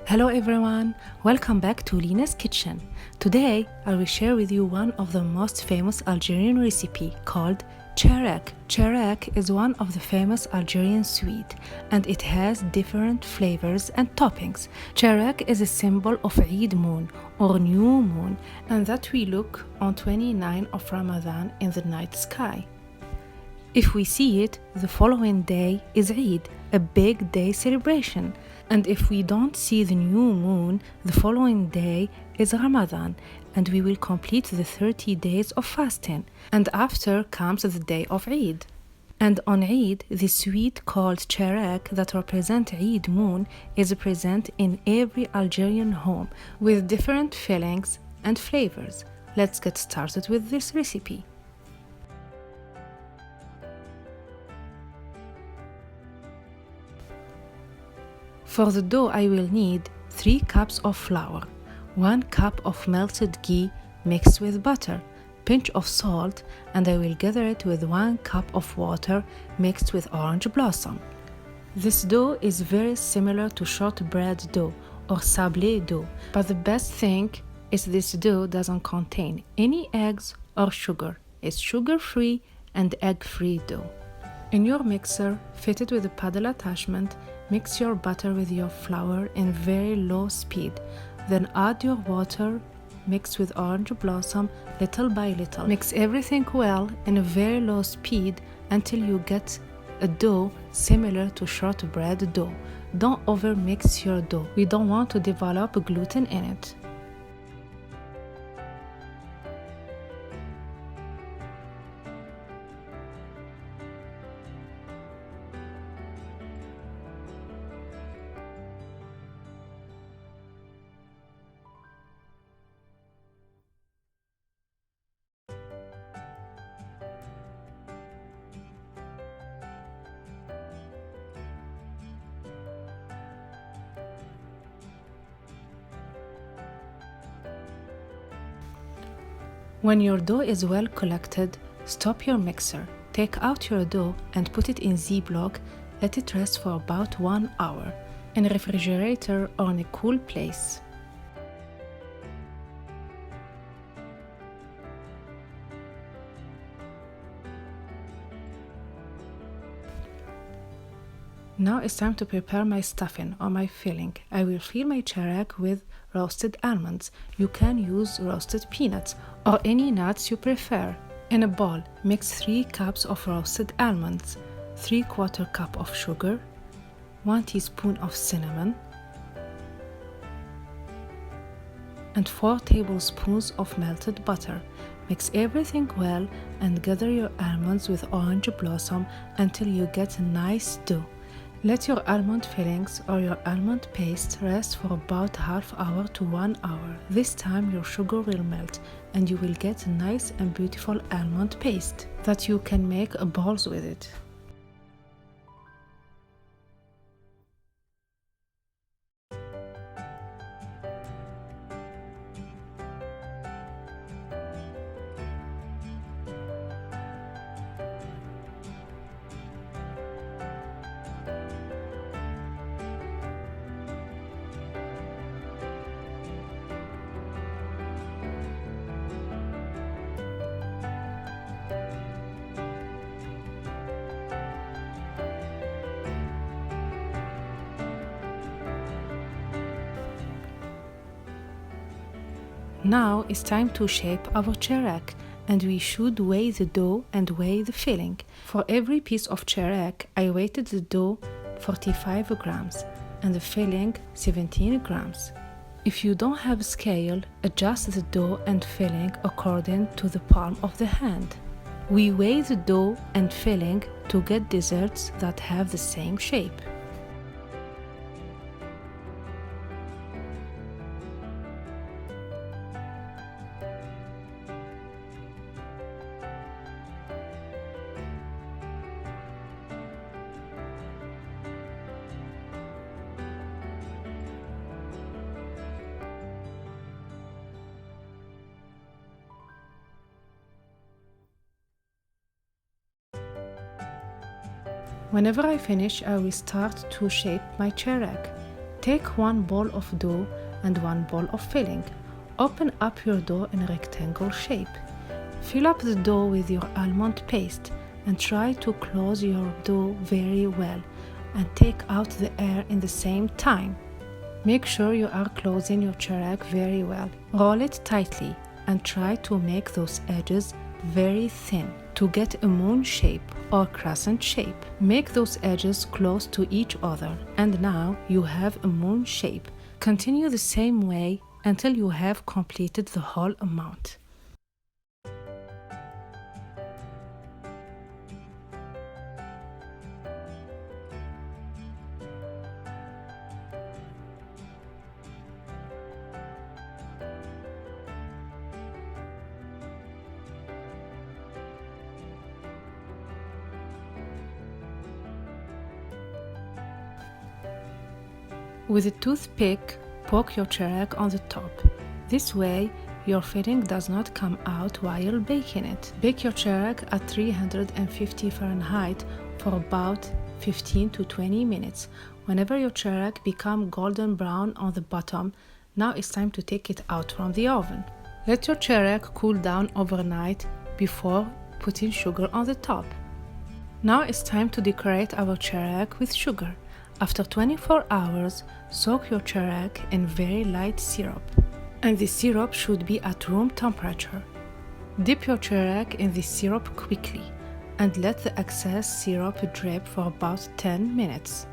Hello everyone, welcome back to Lina's Kitchen. Today I will share with you one of the most famous Algerian recipe called Tcharek. Tcharek is one of the famous Algerian sweet and it has different flavors and toppings. Tcharek is a symbol of Eid moon or new moon and that we look on 29 of Ramadan in the night sky. If we see it, the following day is Eid, a big day celebration. And if we don't see the new moon, the following day is Ramadan, and we will complete the 30 days of fasting. And after comes the day of Eid. And on Eid, the sweet called Tcharek that represents Eid moon is present in every Algerian home with different fillings and flavors. Let's get started with this recipe. For the dough I will need 3 cups of flour, 1 cup of melted ghee mixed with butter, pinch of salt, and I will gather it with 1 cup of water mixed with orange blossom. This dough is very similar to shortbread dough or sablé dough, but the best thing is this dough doesn't contain any eggs or sugar. It's sugar-free and egg-free dough. In your mixer, fitted with a paddle attachment, mix your butter with your flour in very low speed. Then add your water mixed with orange blossom little by little. Mix everything well in a very low speed until you get a dough similar to shortbread dough. Don't overmix your dough. We don't want to develop gluten in it. When your dough is well collected, stop your mixer. Take out your dough and put it in Ziploc. Let it rest for about 1 hour in a refrigerator or in a cool place. Now it's time to prepare my stuffing or my filling. I will fill my Tcharek with roasted almonds. You can use roasted peanuts or any nuts you prefer. In a bowl, mix 3 cups of roasted almonds, 3/4 cup of sugar, 1 teaspoon of cinnamon, and 4 tablespoons of melted butter. Mix everything well and gather your almonds with orange blossom until you get a nice dough. Let your almond fillings or your almond paste rest for about half hour to 1 hour. This time your sugar will melt and you will get a nice and beautiful almond paste that you can make balls with it. Now it's time to shape our Tcharek, and we should weigh the dough and weigh the filling. For every piece of Tcharek, I weighted the dough 45 grams and the filling 17 grams. If you don't have a scale, adjust the dough and filling according to the palm of the hand. We weigh the dough and filling to get desserts that have the same shape. Whenever I finish, I will start to shape my Tcharek. Take 1 bowl of dough and 1 bowl of filling. Open up your dough in a rectangle shape. Fill up the dough with your almond paste and try to close your dough very well and take out the air in the same time. Make sure you are closing your cherrick very well. Roll it tightly and try to make those edges very thin to get a moon shape or crescent shape. Make those edges close to each other, and now you have a moon shape. Continue the same way until you have completed the whole amount. With a toothpick, poke your cherrick on the top. This way, your filling does not come out while baking it. Bake your cherrick at 350 Fahrenheit for about 15 to 20 minutes. Whenever your cherrick becomes golden brown on the bottom, now it's time to take it out from the oven. Let your cherrick cool down overnight before putting sugar on the top. Now it's time to decorate our cherrick with sugar. After 24 hours, soak your cherrick in very light syrup, and the syrup should be at room temperature. Dip your cherrick in the syrup quickly and let the excess syrup drip for about 10 minutes.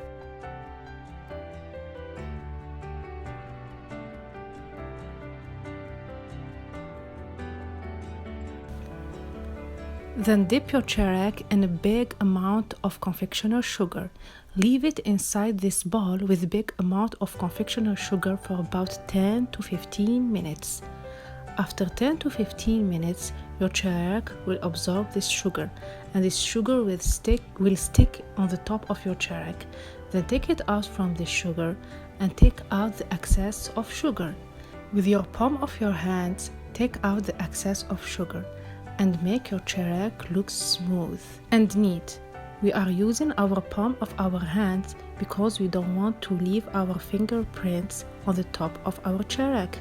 Then dip your cherrick in a big amount of confectioner sugar. Leave it inside this bowl with a big amount of confectioner sugar for about 10 to 15 minutes. After 10 to 15 minutes, your cherrick will absorb this sugar, and this sugar will stick on the top of your cherrick. Then take it out from the sugar and take out the excess of sugar. With your palm of your hands, take out the excess of sugar and make your cherrick look smooth and neat. We are using our palm of our hands because we don't want to leave our fingerprints on the top of our cherrick.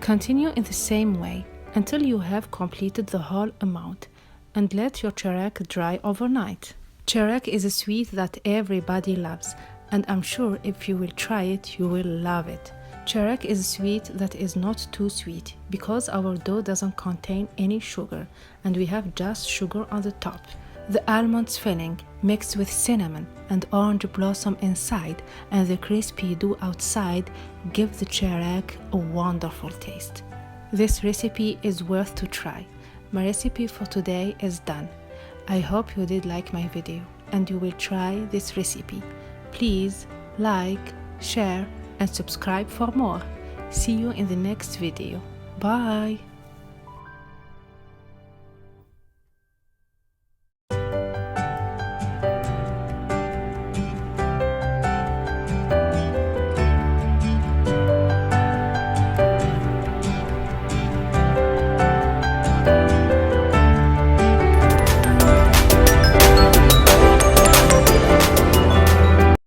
Continue in the same way until you have completed the whole amount and let your cherrick dry overnight. Cherrick is a sweet that everybody loves, and I'm sure if you will try it, you will love it. Cherrick is a sweet that is not too sweet because our dough doesn't contain any sugar and we have just sugar on the top. The almonds filling mixed with cinnamon and orange blossom inside and the crispy dough outside give the cherrick a wonderful taste. This recipe is worth to try. My recipe for today is done. I hope you did like my video and you will try this recipe. Please like, share and subscribe for more. See you in the next video. Bye!